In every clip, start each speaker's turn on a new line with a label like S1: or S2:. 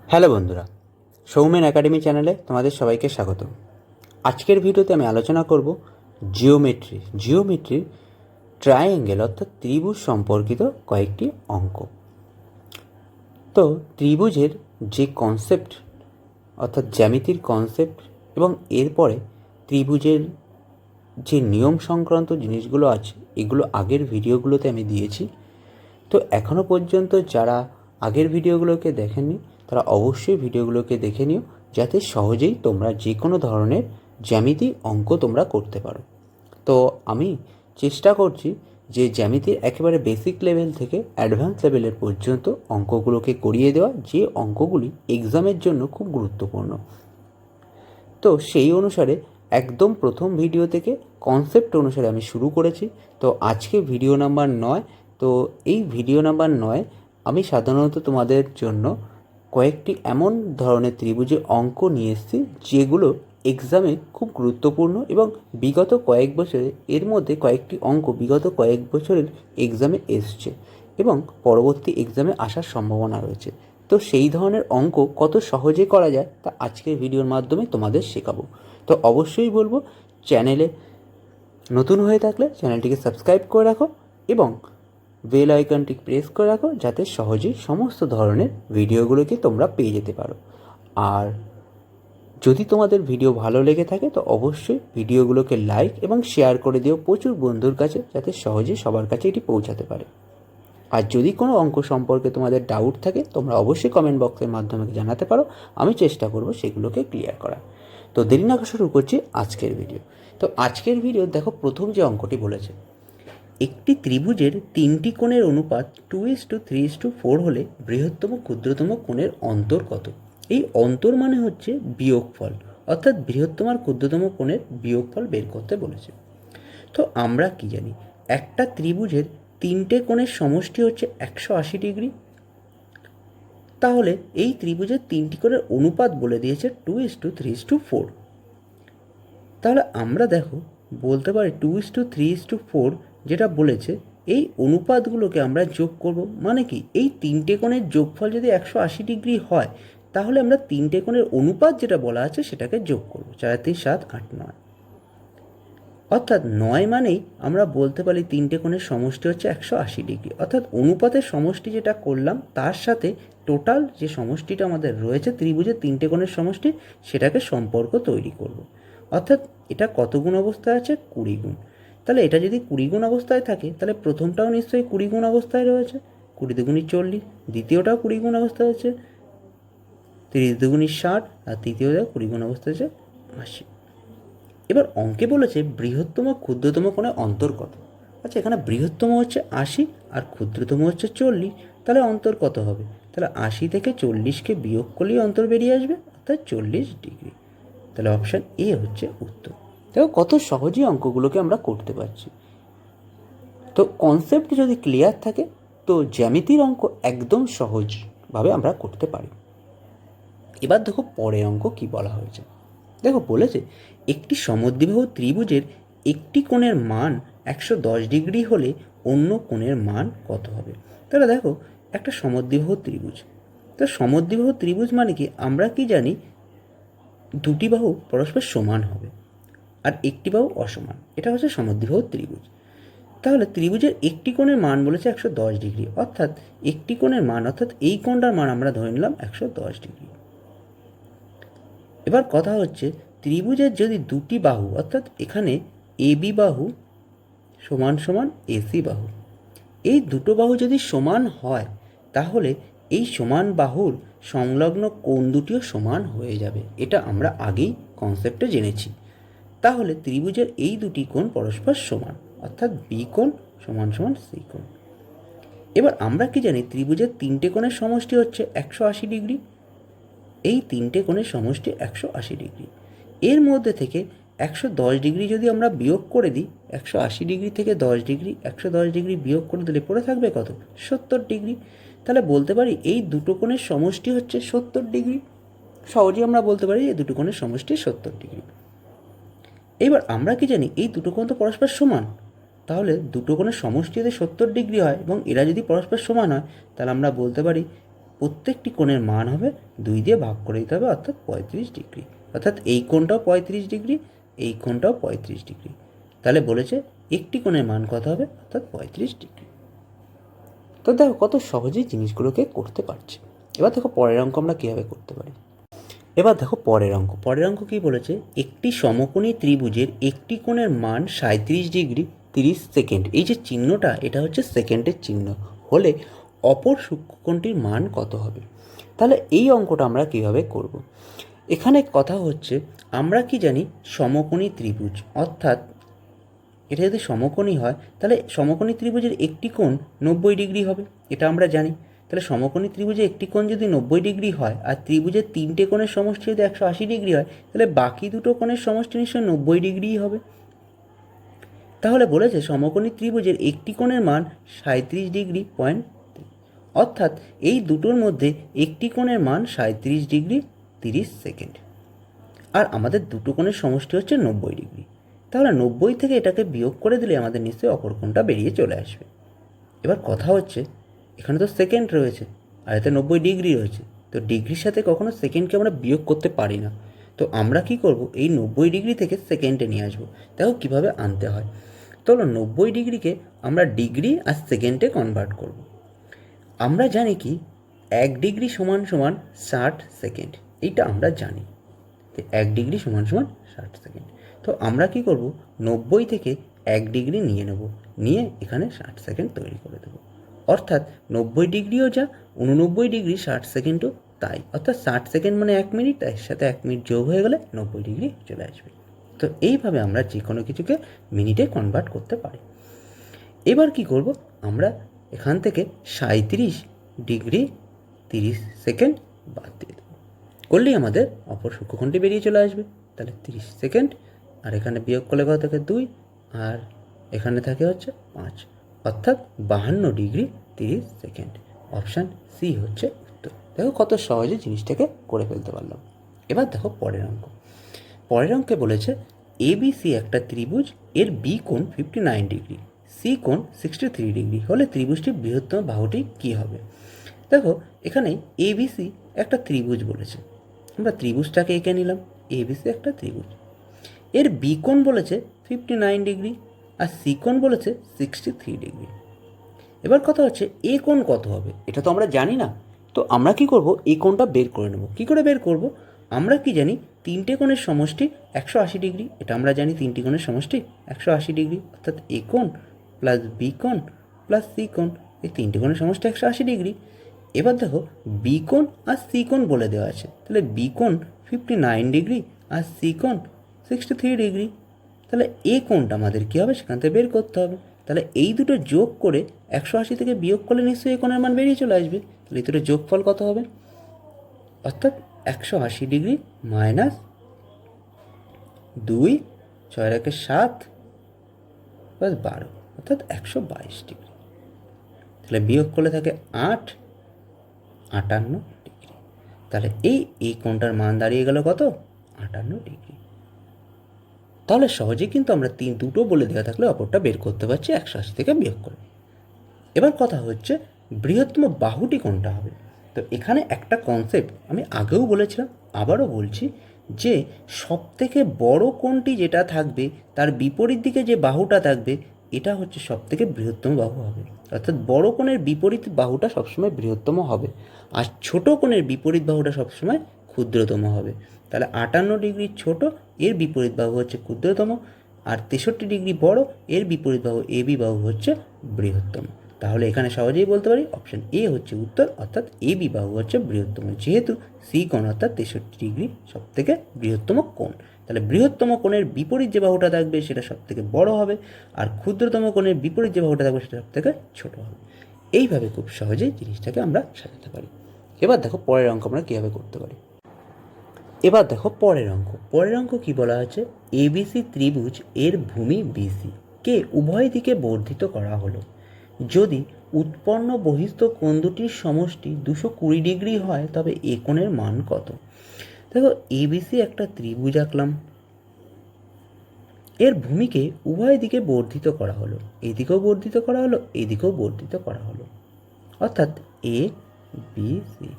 S1: Hello বন্ধুরা, Soumen academy চ্যানেলে তোমাদের সবাইকে স্বাগত। আজকের ভিডিওতে আমি আলোচনা করব জিওমেট্রির ট্রায়াঙ্গেল অর্থাৎ ত্রিভুজ সম্পর্কিত কয়েকটি অঙ্ক। তো ত্রিভুজের যে কনসেপ্ট অর্থাৎ জ্যামিতির কনসেপ্ট এবং এরপরে ত্রিভুজের যে নিয়ম সংক্রান্ত জিনিসগুলো আছে এগুলো আগের ভিডিওগুলোতে আমি দিয়েছি। তো এখনও পর্যন্ত যারা আগের ভিডিওগুলোকে দেখেননি তারা অবশ্যই ভিডিওগুলোকে দেখে নিও, যাতে সহজেই তোমরা যে কোনো ধরনের জ্যামিতি অঙ্ক তোমরা করতে পারো। তো আমি চেষ্টা করছি যে জ্যামিতির একেবারে বেসিক লেভেল থেকে অ্যাডভান্স লেভেলের পর্যন্ত অঙ্কগুলোকে করিয়ে দেওয়া, যে অঙ্কগুলি এক্সামের জন্য খুব গুরুত্বপূর্ণ। তো সেই অনুসারে একদম প্রথম ভিডিও থেকে কনসেপ্ট অনুসারে আমি শুরু করেছি। তো আজকে ভিডিও নাম্বার 9। তো এই ভিডিও নাম্বার 9 আমি সাধারণত তোমাদের জন্য কয়েকটি এমন ধরনের ত্রিভুজের অঙ্ক নিয়ে এসেছি যেগুলো এক্সামে খুব গুরুত্বপূর্ণ এবং বিগত কয়েক বছরে এর মধ্যে কয়েকটি অঙ্ক বিগত কয়েক বছরের এক্সামে এসছে এবং পরবর্তী এক্সামে আসার সম্ভাবনা রয়েছে। তো সেই ধরনের অঙ্ক কত সহজে করা যায় তা আজকের ভিডিওর মাধ্যমে তোমাদের শেখাবো। তো অবশ্যই বলবো, চ্যানেলে নতুন হয়ে থাকলে চ্যানেলটিকে সাবস্ক্রাইব করে রাখো এবং বেল আইকনটি প্রেস করে রাখো, যাতে সহজেই সমস্ত ধরনের ভিডিওগুলোকে তোমরা পেয়ে যেতে পারো। আর যদি তোমাদের ভিডিও ভালো লেগে থাকে তো অবশ্যই ভিডিওগুলোকে লাইক এবং শেয়ার করে দিও প্রচুর বন্ধুর কাছে, যাতে সহজেই সবার কাছে এটি পৌঁছাতে পারে। আর যদি কোনো অঙ্ক সম্পর্কে তোমাদের ডাউট থাকে তোমরা অবশ্যই কমেন্ট বক্সের মাধ্যমে জানাতে পারো, আমি চেষ্টা করব সেগুলোকে ক্লিয়ার করার। তো দেরি না শুরু করছি আজকের ভিডিও। তো আজকের ভিডিও দেখো, প্রথম যে অঙ্কটি বলেছে, একটি ত্রিভুজের তিনটি কোণের অনুপাত 2:3:4 হলে বৃহত্তম ক্ষুদ্রতম কোণের অন্তর কত? এই অন্তর মানে হচ্ছে বিয়োগফল, অর্থাৎ বৃহত্তম আর ক্ষুদ্রতম কোণের বিয়োগফল বের করতে বলেছে। তো আমরা কি জানি, একটা ত্রিভুজের তিনটে কোণের সমষ্টি হচ্ছে 180 ডিগ্রি। তাহলে এই ত্রিভুজের তিনটি কোণের অনুপাত বলে দিয়েছে 2:3:4। তাহলে আমরা দেখো বলতে পারি 2:3:4 যেটা বলেছে, এই অনুপাতগুলোকে আমরা যোগ করব। মানে কি, এই তিনটে কোণের যোগফল যদি 180 ডিগ্রি হয় তাহলে আমরা তিনটে কোণের অনুপাত যেটা বলা আছে সেটাকে যোগ করব। 4 3 7 8 9, অর্থাৎ 9 মানেই আমরা বলতে পারি তিনটে কোণের সমষ্টি হচ্ছে 180 ডিগ্রি। অর্থাৎ অনুপাতের সমষ্টি যেটা করলাম তার সাথে টোটাল যে সমষ্টিটা আমাদের রয়েছে ত্রিভুজের তিনটে কোণের সমষ্টি, সেটাকে সম্পর্ক তৈরি করব। অর্থাৎ এটা কত গুণ অবস্থায় আছে? 20 গুণ। তাহলে এটা যদি 20 গুণ অবস্থায় থাকে তাহলে প্রথমটাও নিশ্চয়ই 20 গুণ অবস্থায় রয়েছে, 20 দুগুণী 40। দ্বিতীয়টাও 20 গুণ অবস্থায় আছে, 30 দুগুণী 60। আর তৃতীয়টাও 20 গুণ অবস্থায় আছে, 80। এবার অঙ্কে বলেছে বৃহত্তম ক্ষুদ্রতম কোণের অন্তর কত। আচ্ছা, এখানে বৃহত্তম হচ্ছে 80 আর ক্ষুদ্রতম হচ্ছে 40, তাহলে অন্তর কত হবে? তাহলে 80 থেকে 40কে বিয়োগ করলেই অন্তর বেরিয়ে আসবে, অর্থাৎ 40 ডিগ্রি। তাহলে অপশান এ হচ্ছে উত্তর। দেখো কত সহজেই অঙ্কগুলোকে আমরা করতে পারছি। তো কনসেপ্ট যদি ক্লিয়ার থাকে তো জ্যামিতির অঙ্ক একদম সহজভাবে আমরা করতে পারি। এবার দেখো পরের অঙ্ক কি বলা হয়েছে। দেখো বলেছে, একটি সমদ্বিবাহু ত্রিভুজের একটি কোণের মান 110 ডিগ্রি হলে অন্য কোণের মান কত হবে? তাহলে দেখো, একটা সমদ্বিবাহু ত্রিভুজ, তো সমদ্বিবাহু ত্রিভুজ মানে কি, আমরা কি জানি দুটি বাহু পরস্পর সমান হবে আর একটি বাহু অসমান, এটা হচ্ছে সমদ্বিবাহু ত্রিভুজ। তাহলে ত্রিভুজের একটি কোণের মান বলেছে 110 ডিগ্রি, অর্থাৎ একটি কোণের মান অর্থাৎ এই কোণটার মান আমরা ধরে নিলাম 110 ডিগ্রি। এবার কথা হচ্ছে, ত্রিভুজের যদি দুটি বাহু অর্থাৎ এখানে এবি বাহু সমান সমান এসি বাহু, এই দুটো বাহু যদি সমান হয় তাহলে এই সমান বাহুর সংলগ্ন কোণ দুটিও সমান হয়ে যাবে। এটা আমরা আগেই কনসেপ্টে জেনেছি। তাহলে ত্রিভুজের এই দুটি কোণ পরস্পর সমান, অর্থাৎ বি কোণ সমান সমান সি কোণ। এবার আমরা কি জানি, ত্রিভুজের তিনটে কোণের সমষ্টি হচ্ছে 180 ডিগ্রি। এই তিনটে কোণের সমষ্টি 180 ডিগ্রি। এর মধ্যে থেকে 110 ডিগ্রি যদি আমরা বিয়োগ করে দিই, 180 ডিগ্রি থেকে 10 ডিগ্রি, 110 ডিগ্রি বিয়োগ করে দিলে পড়ে থাকবে কত? 70 ডিগ্রি। তাহলে বলতে পারি এই দুটো কোণের সমষ্টি হচ্ছে 70 ডিগ্রি। সহজেই আমরা বলতে পারি এই দুটো কোণের সমষ্টি 70 ডিগ্রি। এবার আমরা কি জানি, এই দুটো কোণ তো পরস্পর সমান। তাহলে দুটো কোণের সমষ্টি যদি 70 ডিগ্রি হয় এবং এরা যদি পরস্পর সমান হয় তাহলে আমরা বলতে পারি প্রত্যেকটি কোণের মান হবে 2 দিয়ে ভাগ করে দিতে হবে, অর্থাৎ 35 ডিগ্রি। অর্থাৎ এই কোণটাও 35 ডিগ্রি, এই কোণটাও 35 ডিগ্রি। তাহলে বলেছে একটি কোণের মান কত হবে, অর্থাৎ 35 ডিগ্রি। তো দেখো কত সহজেই জিনিসগুলোকে করতে পারছি। এবার দেখো পরের অঙ্ক আমরা কীভাবে করতে পারি। এবার দেখো পরের অঙ্ক কী বলেছে, একটি সমকোণী ত্রিভুজের একটি কোণের মান 37 ডিগ্রি 30 সেকেন্ড, এই যে চিহ্নটা এটা হচ্ছে সেকেন্ডের চিহ্ন, হলে অপর সূক্ষ্মকোণটির মান কত হবে। তাহলে এই অঙ্কটা আমরা কীভাবে করব। এখানে কথা হচ্ছে আমরা কি জানি সমকোণী ত্রিভুজ, অর্থাৎ এটা যদি সমকোণী হয় তাহলে সমকোণী ত্রিভুজের একটি কোণ 90 ডিগ্রি হবে, এটা আমরা জানি। তাহলে সমকোণী ত্রিভুজে একটি কোণ যদি 90 ডিগ্রি হয় আর ত্রিভুজের 3টে কোণের সমষ্টি যদি 180 ডিগ্রি হয়, তাহলে বাকি দুটো কোণের সমষ্টি নিশ্চয়ই 90 ডিগ্রিই হবে। তাহলে বলেছে সমকোণী ত্রিভুজের একটি কোণের মান 37 ডিগ্রি পয়েন্ট, অর্থাৎ এই দুটোর মধ্যে একটি কোণের মান 37 ডিগ্রি 30 সেকেন্ড, আর আমাদের দুটো কোণের সমষ্টি হচ্ছে 90 ডিগ্রি। তাহলে 90 থেকে এটাকে বিয়োগ করে দিলে আমাদের নিশ্চয়ই অপর কোণটা বেরিয়ে চলে আসবে। এবার কথা হচ্ছে এখানে তো সেকেন্ড রয়েছে আর এতে 90 ডিগ্রি রয়েছে, তো ডিগ্রির সাথে কখনো সেকেন্ডকে আমরা বিয়োগ করতে পারি না। তো আমরা কি করব, এই 90 ডিগ্রি থেকে সেকেন্ডে নিয়ে আসবো। দেখো কীভাবে আনতে হয়। চলো 90 ডিগ্রিকে আমরা ডিগ্রি আর সেকেন্ডে কনভার্ট করব। আমরা জানি কি 1 ডিগ্রি সমান সমান 60 সেকেন্ড, এইটা আমরা জানি। 1 ডিগ্রি সমান সমান 60 সেকেন্ড। তো আমরা কি করব, 90 থেকে 1 ডিগ্রি নিয়ে নেব, নিয়ে এখানে 60 সেকেন্ড তৈরি করে দেবো। অর্থাৎ 90 ডিগ্রিও যা, 89 ডিগ্রি 60 সেকেন্ডও তাই। অর্থাৎ 60 সেকেন্ড মানে 1 মিনিট, তার সাথে 1 মিনিট যোগ হয়ে গেলে 90 ডিগ্রি চলে আসবে। তো এইভাবে আমরা যে কোনো কিছুকে মিনিটে কনভার্ট করতে পারি। এবার কি করব, আমরা এখান থেকে 37 ডিগ্রি 30 সেকেন্ড বাদ দিয়ে দেবো, করলেই আমাদের অপর সূক্ষ্মকোণটি বেরিয়ে চলে আসবে। তাহলে 30 সেকেন্ড, আর এখানে বিয়োগ করলে কত থাকে 2, আর এখানে থাকে হচ্ছে 5, অর্থাৎ 52 ডিগ্রি 30 সেকেন্ড। অপশান সি হচ্ছে উত্তর। দেখো কত সহজে জিনিসটাকে করে ফেলতে পারলাম। এবার দেখো পরের অঙ্কে বলেছে এবিসি একটা ত্রিভুজ, এর বি কোণ 59 ডিগ্রি, সি কোণ 63 ডিগ্রি হলে ত্রিভুজটির বৃহত্তম বাহুটি কী হবে। দেখো এখানে এবিসি একটা ত্রিভুজ বলেছে, আমরা ত্রিভুজটাকে এঁকে নিলাম। এবিসি একটা ত্রিভুজ, এর বি কোণ বলেছে 59 ডিগ্রি আর সি কোণ বলেছে 63 ডিগ্রি। এবার কথা হচ্ছে এ কোণ কত হবে, এটা তো আমরা জানি না। তো আমরা কি করব, এই কোণটা বের করে নেব। কি করে বের করব, আমরা কি জানি 3টে কোণের সমষ্টি 180 ডিগ্রি, এটা আমরা জানি 3টি কোণের সমষ্টি 180 ডিগ্রি, অর্থাৎ এ কোণ প্লাস বি কোণ প্লাস সি কোণ, এই 3টে কোণের সমষ্টি 180 ডিগ্রি। এবার দেখো বি কোণ আর সি কোণ বলে দেওয়া আছে, তাহলে বি কোণ 59 ডিগ্রি আর সি কোণ 63 ডিগ্রি। তাহলে এ কোণটা আমাদের কী হবে, সেখান থেকে বের করতে হবে। তাহলে এই দুটো যোগ করে 180 থেকে বিয়োগ করলে নিশ্চয়ই এ কোণের মান বেরিয়ে চলে আসবে। তাহলে এই দুটো যোগফল কত হবে, অর্থাৎ 180 ডিগ্রি মাইনাস 2, 6 × 7 প্লাস 12, অর্থাৎ 122 ডিগ্রি। তাহলে বিয়োগ করলে থাকে 8, 58 ডিগ্রি। তাহলে এই কোণটার মান দাঁড়িয়ে গেল কত, 58 ডিগ্রি। তাহলে সহজেই কিন্তু আমরা দুটো বলে দেওয়া থাকলে অপরটা বের করতে পারছি 180 থেকে বিয়োগ করে। এবার কথা হচ্ছে বৃহত্তম বাহুটি কোনটা হবে। তো এখানে একটা কনসেপ্ট আমি আগেও বলেছিলাম, আবারও বলছি, যে সবথেকে বড় কোণটি যেটা থাকবে তার বিপরীত দিকে যে বাহুটা থাকবে এটা হচ্ছে সবথেকে বৃহত্তম বাহু হবে। অর্থাৎ বড় কোণের বিপরীত বাহুটা সবসময় বৃহত্তম হবে, আর ছোট কোণের বিপরীত বাহুটা সবসময় ক্ষুদ্রতম হবে। তাহলে 58 ডিগ্রি ছোট, এর বিপরীত বাহু হচ্ছে ক্ষুদ্রতম, আর 63 ডিগ্রি বড়, এর বিপরীত বাহু এবি বাহু হচ্ছে বৃহত্তম। তাহলে এখানে সহজেই বলতে পারি অপশন এ হচ্ছে উত্তর, অর্থাৎ এবি বাহু হচ্ছে বৃহত্তম, যেহেতু সি কোণ অর্থাৎ 63 ডিগ্রি সব থেকে বৃহত্তম কোণ। তাহলে বৃহত্তম কোণের বিপরীত যে বাহুটা থাকবে সেটা সব থেকে বড় হবে, আর ক্ষুদ্রতম কোণের বিপরীত যে বাহুটা থাকবে সেটা সব থেকে ছোট হবে। এইভাবে খুব সহজেই জিনিসটাকে আমরা সাজাতে পারি। এবার দেখো পরের অঙ্ক আমরা কীভাবে করতে পারি। এবার দেখো পরের অঙ্ক কী বলা আছে, এবিসি ত্রিভুজ এর ভূমি বিসি কে উভয় দিকে বর্ধিত করা হলো, যদি উৎপন্ন বহিস্থ কোণ দুটির সমষ্টি 220 ডিগ্রি হয় তবে এ কোণের মান কত। দেখো এবিসি একটা ত্রিভুজ আঁকলাম, এর ভূমিকে উভয় দিকে বর্ধিত করা হলো, এদিকেও বর্ধিত করা হলো, এদিকেও বর্ধিত করা হলো। অর্থাৎ এ বিসি।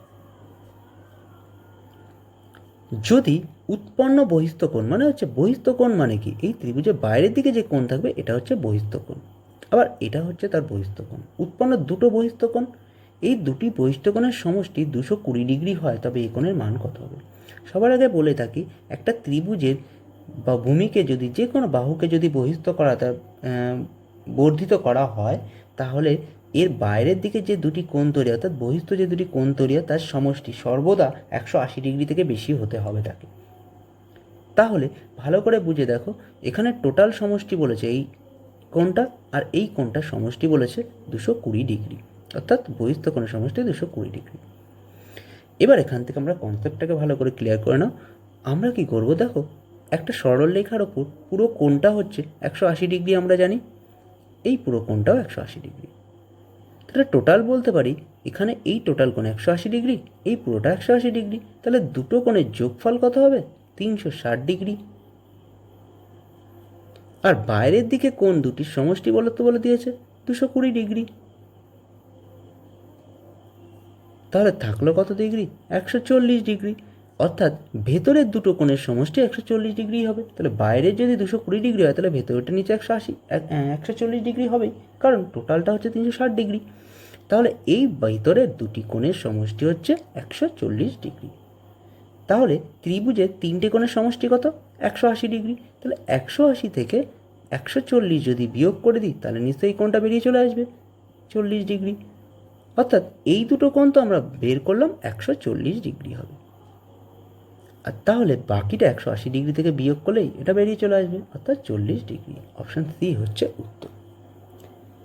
S1: যদি উৎপন্ন বহিস্থ কোণ মানে হচ্ছে বহিস্থ কোণ মানে কি, এই ত্রিভুজের বাইরের দিকে যে কোণ থাকবে এটা হচ্ছে বহিস্থ কোণ, আবার এটা হচ্ছে তার বহিস্থ কোণ। উৎপন্ন দুটো বহিস্থ কোণ, এই দুটি বহিস্থ কোণের সমষ্টি 220 ডিগ্রি হয়, তবে এই কোণের মান কত হবে? সবার আগে বলে থাকি, একটা ত্রিভুজের বা ভূমিকে যদি যে কোনো বাহুকে যদি বহিস্থ করা বর্ধিত করা হয়, তাহলে এর বাইরের দিকে যে দুটি কোণ তৈরি হয়, অর্থাৎ বহিস্থ যে দুটি কোণ তৈরি হয় তার সমষ্টি সর্বদা 180 ডিগ্রি থেকে বেশি হতে হবে তাকে। তাহলে ভালো করে বুঝে দেখো, এখানে টোটাল সমষ্টি বলেছে এই কোণটা, আর এই কোণটার সমষ্টি বলেছে 220 ডিগ্রি, অর্থাৎ বহিস্থ কোণের সমষ্টি 220 ডিগ্রি। এবার এখান থেকে আমরা কনসেপ্টটাকে ভালো করে ক্লিয়ার করে নাও। আমরা কি করব দেখো, একটা সরল রেখার ওপর পুরো কোণটা হচ্ছে 180 ডিগ্রি, আমরা জানি এই পুরো কোণটাও 180 ডিগ্রি। তাহলে টোটাল বলতে পারি এখানে এই টোটাল কোণ 180 ডিগ্রি, এই পুরোটা 180 ডিগ্রি, তাহলে দুটো কোণের যোগফল কত হবে? 360 ডিগ্রি। আর বাইরের দিকে কোণ দুটির সমষ্টি বলে দিয়েছে 220 ডিগ্রি। তাহলে থাকলো কত ডিগ্রি? 140 ডিগ্রি। অর্থাৎ ভেতরের দুটো কোণের সমষ্টি 140 ডিগ্রি হবে। তাহলে বাইরের যদি 220 ডিগ্রি হয়, তাহলে ভেতরটা নিচে 140 ডিগ্রি হবেই, কারণ টোটালটা হচ্ছে 360 ডিগ্রি। তাহলে এই ভেতরের দুটি কোণের সমষ্টি হচ্ছে 140 ডিগ্রি। তাহলে ত্রিভুজের তিনটে কোণের সমষ্টি কত? 180 ডিগ্রি। তাহলে 180 থেকে 140 যদি বিয়োগ করে দিই, তাহলে নিশ্চয়ই কোণটা বেরিয়ে চলে আসবে 40 ডিগ্রি। অর্থাৎ এই দুটো কোণ তো আমরা বের করলাম 140 ডিগ্রি হবে, আর তাহলে বাকিটা 180 ডিগ্রি থেকে বিয়োগ করলেই এটা বেরিয়ে চলে আসবে, অর্থাৎ 40 ডিগ্রি। অপশান সি হচ্ছে উত্তর।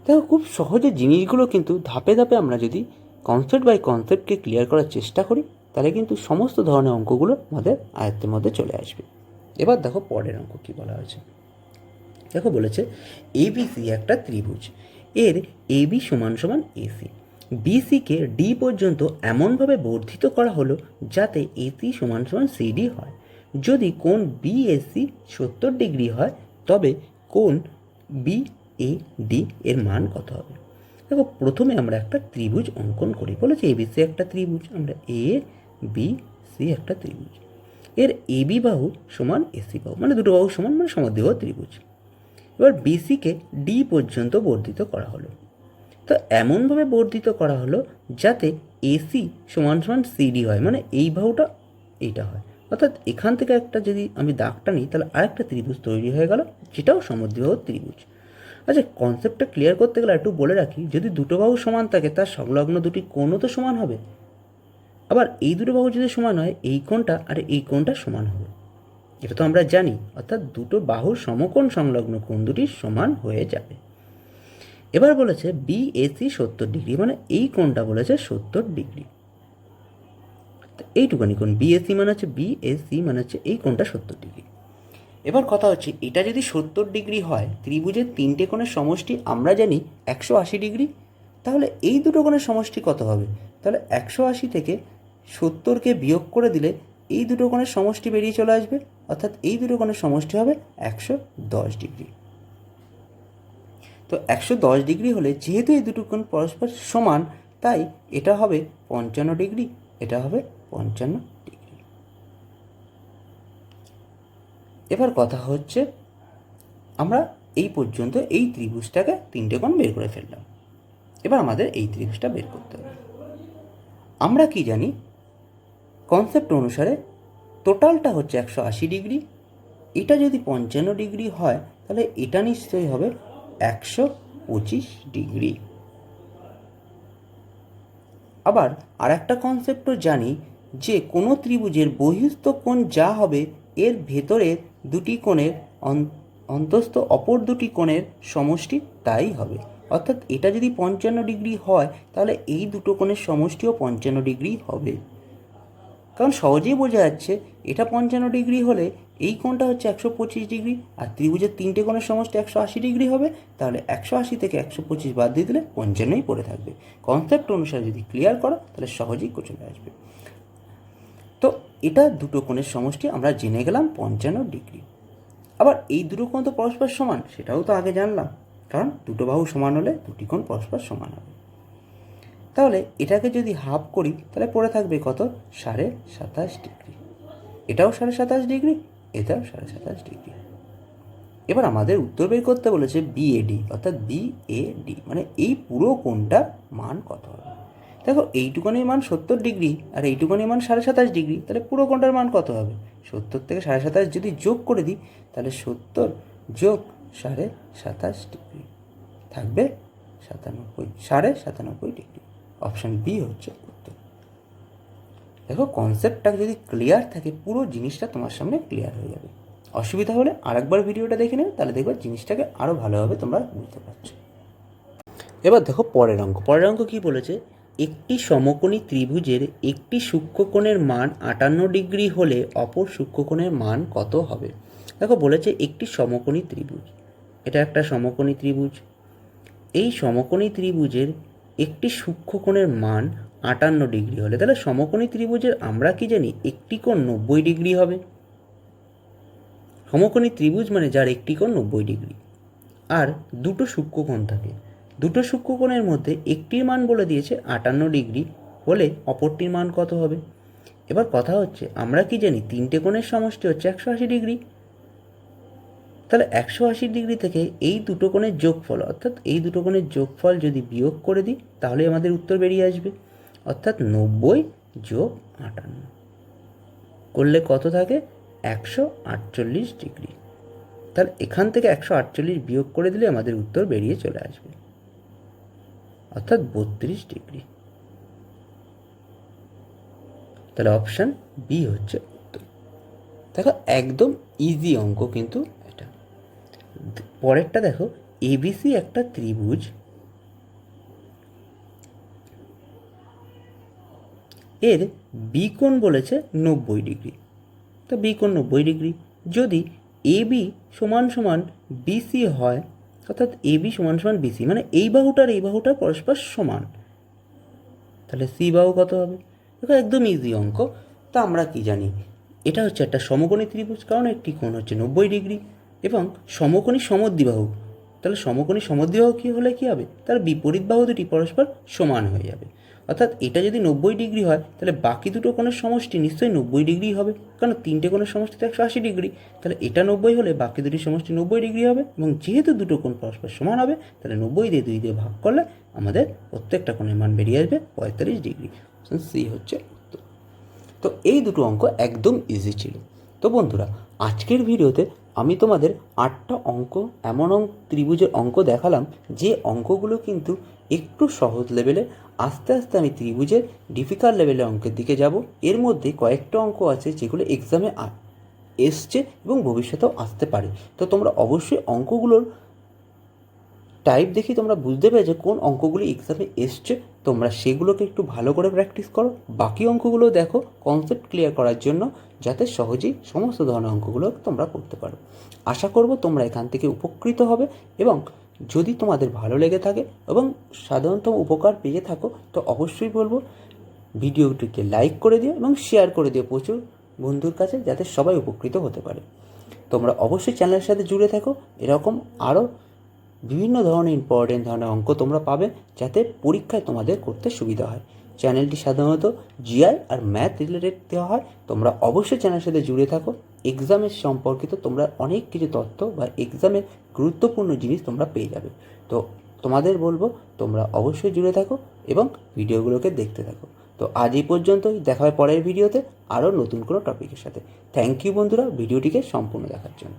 S1: দেখো, খুব সহজে জিনিসগুলো কিন্তু ধাপে ধাপে আমরা যদি কনসেপ্ট বাই কনসেপ্টকে ক্লিয়ার করার চেষ্টা করি, তাহলে কিন্তু সমস্ত ধরনের অঙ্কগুলো আমাদের আয়ত্তের মধ্যে চলে আসবে। এবার দেখো পরের অঙ্ক কী বলা হয়েছে। দেখো বলেছে এবিসি একটা ত্রিভুজ, এর এবি সমান সমান এসি, বিসিকে ডি পর্যন্ত এমনভাবে বর্ধিত করা হলো যাতে এসি সমান সমান সিডি হয়। যদি কোণ বিএসি 70 ডিগ্রি হয়, তবে কোণ বিএডি এর মান কত হবে? দেখো, প্রথমে আমরা একটা ত্রিভুজ অঙ্কন করি। বলেছে এবিসি একটা ত্রিভুজ, আমরা এ বি সি একটা ত্রিভুজ, এর এবি বাহু সমান এসি বাহু, মানে দুটো বাহু সমান, মানে সমদ্বিবাহু ত্রিভুজ। এবার বিসিকে ডি পর্যন্ত বর্ধিত করা হলো। তো এমনভাবে বর্ধিত করা হলো যাতে এসি সমান সমান সিডি হয়, মানে এই বাহুটা এইটা হয়। অর্থাৎ এখান থেকে একটা যদি আমি দাগটা নিই, তাহলে আরেকটা ত্রিভুজ তৈরি হয়ে গেল, যেটাও সমদ্বিবাহু ত্রিভুজ। আচ্ছা, কনসেপ্টটা ক্লিয়ার করতে গেলে একটু বলে রাখি, যদি দুটো বাহু সমান থাকে তার সংলগ্ন দুটি কোণও তো সমান হবে। আবার এই দুটো বাহু যদি সমান হয়, এই কোণটা আর এই কোণটা সমান হবে, এটা তো আমরা জানি। অর্থাৎ দুটো বাহুর সমকোণ সংলগ্ন কোণ দুটি সমান হয়ে যাবে। এবার বলেছে বিএসি 70 ডিগ্রি, মানে এই কোণটা বলেছে 70 ডিগ্রি। এইটুকানি কোণ বিএসি মানে হচ্ছে, বিএসি মানে হচ্ছে এই কোণটা 70 ডিগ্রি। এবার কথা হচ্ছে, এটা যদি 70 ডিগ্রি হয়, ত্রিভুজের তিনটে কোণের সমষ্টি আমরা জানি 180 ডিগ্রি, তাহলে এই দুটো কোণের সমষ্টি কত হবে? তাহলে 180 থেকে 70কে বিয়োগ করে দিলে এই দুটো কোণের সমষ্টি বেরিয়ে চলে আসবে, অর্থাৎ এই দুটো কোণের সমষ্টি হবে 110 ডিগ্রি। তো 110 ডিগ্রি হলে, যেহেতু এই দুটো কোণ পরস্পর সমান, তাই এটা হবে 55 ডিগ্রি, এটা হবে 55 ডিগ্রি। এবার কথা হচ্ছে, আমরা এই পর্যন্ত এই ত্রিভুজটাকে তিনটে কোণ বের করে ফেললাম। এবার আমাদের এই ত্রিভুজটা বের করতে হবে। আমরা কি জানি, কনসেপ্ট অনুসারে টোটালটা হচ্ছে 180 ডিগ্রি, এটা যদি 55 ডিগ্রি হয়, তাহলে এটা নিশ্চয়ই হবে 125 ডিগ্রি। আবার আর একটা কনসেপ্টও জানি, যে কোনো ত্রিভুজের বহিস্থ কোণ যা হবে, এর ভেতরের দুটি কোণের অন্তস্থ অপর দুটি কোণের সমষ্টি তাই হবে। অর্থাৎ এটা যদি 55 ডিগ্রি হয়, তাহলে এই দুটো কোণের সমষ্টিও 55 ডিগ্রি হবে। কারণ সহজেই বোঝা যাচ্ছে, এটা 55 ডিগ্রি হলে এই কোণটা হচ্ছে 125 ডিগ্রি, আর ত্রিভুজের তিনটে কোণের সমষ্টি 180 ডিগ্রি হবে। তাহলে 180 থেকে 125 বাদ দিয়ে দিলে 55ই পড়ে থাকবে। কনসেপ্ট অনুসারে যদি ক্লিয়ার করো, তাহলে সহজেই চলে আসবে। তো এটা দুটো কোণের সমষ্টি আমরা জেনে গেলাম 55 ডিগ্রি। আবার এই দুটো কোণ তো পরস্পর সমান, সেটাও তো আগে জানলাম, কারণ দুটো বাহু সমান হলে দুটি কোণ পরস্পর সমান হবে। তাহলে এটাকে যদি হাফ করি তাহলে পড়ে থাকবে কত, 27.5 ডিগ্রি। এটাও 27.5 ডিগ্রি, এটাও 27.5 ডিগ্রি। এবার আমাদের উত্তর বের করতে বলেছে বিএডি, অর্থাৎ বিএডি মানে এই পুরো কোণটার মান কত হবে। দেখো এইটুকুনির মান 70 ডিগ্রি আর এইটুকুনির মান 27.5 ডিগ্রি, তাহলে পুরো কোণটার মান কত হবে? 70 থেকে 27.5 যদি যোগ করে দিই তাহলে 70 যোগ 27.5 ডিগ্রি থাকবে 97.5 ডিগ্রি। অপশান বি হচ্ছে উত্তর। দেখো কনসেপ্টটা যদি ক্লিয়ার থাকে পুরো জিনিসটা তোমার সামনে ক্লিয়ার হয়ে যাবে। অসুবিধা হলে আরেকবার ভিডিওটা দেখে নেবে, তাহলে দেখবে জিনিসটাকে আরও ভালোভাবে তোমরা বুঝতে পারছো। এবার দেখো পরের অঙ্ক কী বলেছে, একটি সমকোণী ত্রিভুজের একটি সূক্ষ্মকোণের মান 58 ডিগ্রি হলে অপর সূক্ষ্মকোণের মান কত হবে। দেখো বলেছে একটি সমকোণী ত্রিভুজ, এটা একটা সমকোণী ত্রিভুজ। এই সমকোণী ত্রিভুজের একটি সূক্ষ্মকোণের মান 58 ডিগ্রি হলে, তাহলে সমকোণী ত্রিভুজের আমরা কি জানি একটি কোণ 90 ডিগ্রি হবে। সমকোণী ত্রিভুজ মানে যার একটি কোণ 90 ডিগ্রি আর দুটো সূক্ষ্মকোণ থাকে। দুটো সূক্ষ্মকোণের মধ্যে একটির মান বলে দিয়েছে 58 ডিগ্রি হলে অপরটির মান কত হবে। এবার কথা হচ্ছে আমরা কি জানি তিনটে কোণের সমষ্টি হচ্ছে 180 ডিগ্রি। তাহলে 180 ডিগ্রি থেকে এই দুটো কোণের যোগফল, অর্থাৎ এই দুটো কোণের যোগফল যদি বিয়োগ করে দিই তাহলে আমাদের উত্তর বেরিয়ে আসবে, অর্থাৎ 90 যোগ 58 করলে কত থাকে 148 ডিগ্রি। তাহলে এখান থেকে 148 বিয়োগ করে দিলে আমাদের উত্তর বেরিয়ে চলে আসবে, অর্থাৎ 32 ডিগ্রি। তাহলে অপশান বি হচ্ছে উত্তর। দেখো একদম ইজি অঙ্ক কিন্তু এটা। পরেরটা দেখো, এবিসি একটা ত্রিভুজ, এর বি কোণ বলেছে 90 ডিগ্রি। তো বি কোণ 90 ডিগ্রি, যদি এবি সমান সমান বিসি হয়, অর্থাৎ এবি সমান সমান বিসি মানে এই বাহুটার পরস্পর সমান, তাহলে সি বাহু কত হবে। দেখো একদম ইজি অঙ্ক। তা আমরা কি জানি, এটা হচ্ছে একটা সমকোণী ত্রিভুজ, কারণ একটি কোণ হচ্ছে 90 ডিগ্রি এবং সমকোণী সমদ্বিবাহু। তাহলে সমকোণী সমদ্বিবাহু কী হলে কী হবে, তার বিপরীত বাহু দুটি পরস্পর সমান হয়ে যাবে। অর্থাৎ এটা যদি 90 ডিগ্রি হয় তাহলে বাকি দুটো কোণের সমষ্টি নিশ্চয়ই 90 ডিগ্রি হবে, কারণ তিনটে কোণের সমষ্টি তো 180 ডিগ্রি। তাহলে এটা 90 হলে বাকি দুটি সমষ্টি 90 ডিগ্রি হবে, এবং যেহেতু দুটো কোণ পরস্পর সমান হবে তাহলে 90 দিয়ে 2 দিয়ে ভাগ করলে আমাদের প্রত্যেকটা কোণের মান বেরিয়ে আসবে 45 ডিগ্রি। সি হচ্ছে উত্তর। তো এই দুটো অঙ্ক একদম ইজি ছিল। তো বন্ধুরা আজকের ভিডিওতে আমি তোমাদের 8টা অঙ্ক, এমন ত্রিভুজের অঙ্ক দেখালাম যে অঙ্কগুলো কিন্তু একটু সহজ লেভেলে। আস্তে আস্তে আমি ত্রিভুজের ডিফিকাল্ট লেভেলের অঙ্কের দিকে যাব। এর মধ্যে কয়েকটা অঙ্ক আছে যেগুলো এক্সামে এসছে এবং ভবিষ্যতেও আসতে পারে। তো তোমরা অবশ্যই অঙ্কগুলোর টাইপ দেখি তোমরা বুঝতে পেরেছো কোন অঙ্কগুলি এক্সামে এসছে, তোমরা সেগুলোকে একটু ভালো করে প্র্যাকটিস করো। বাকি অঙ্কগুলো দেখো কনসেপ্ট ক্লিয়ার করার জন্য, যাতে সহজেই সমস্ত ধরনের অঙ্কগুলো তোমরা করতে পারো। আশা করব তোমরা এখান থেকে উপকৃত হবে, এবং যদি তোমাদের ভালো লেগে থাকে এবং সাধারণত উপকার পেয়ে থাকো তো অবশ্যই বলবো ভিডিওটিকে লাইক করে দিও এবং শেয়ার করে দিও প্রচুর বন্ধুর কাছে, যাতে সবাই উপকৃত হতে পারে। তোমরা অবশ্যই চ্যানেলের সাথে জুড়ে থাকো, এরকম আরও বিভিন্ন ধরনের ইম্পর্টেন্ট ধরনের অঙ্ক তোমরা পাবে, যাতে পরীক্ষায় তোমাদের করতে সুবিধা হয়। চ্যানেলটি সাধারণত জিআই আর ম্যাথ রিলেটেড দেওয়া হয়। তোমরা অবশ্যই চ্যানেলের সাথে জুড়ে থাকো। এক্সামের সম্পর্কিত তোমরা অনেক কিছু তথ্য বা এক্সামের গুরুত্বপূর্ণ জিনিস তোমরা পেয়ে যাবে। তো তোমাদের বলবো তোমরা অবশ্যই জুড়ে থাকো এবং ভিডিওগুলোকে দেখতে থাকো। তো আজ এই পর্যন্তই, দেখা হয় পরের ভিডিওতে আরও নতুন কোনো টপিকের সাথে। থ্যাংক ইউ বন্ধুরা ভিডিওটিকে সম্পূর্ণ দেখার জন্য।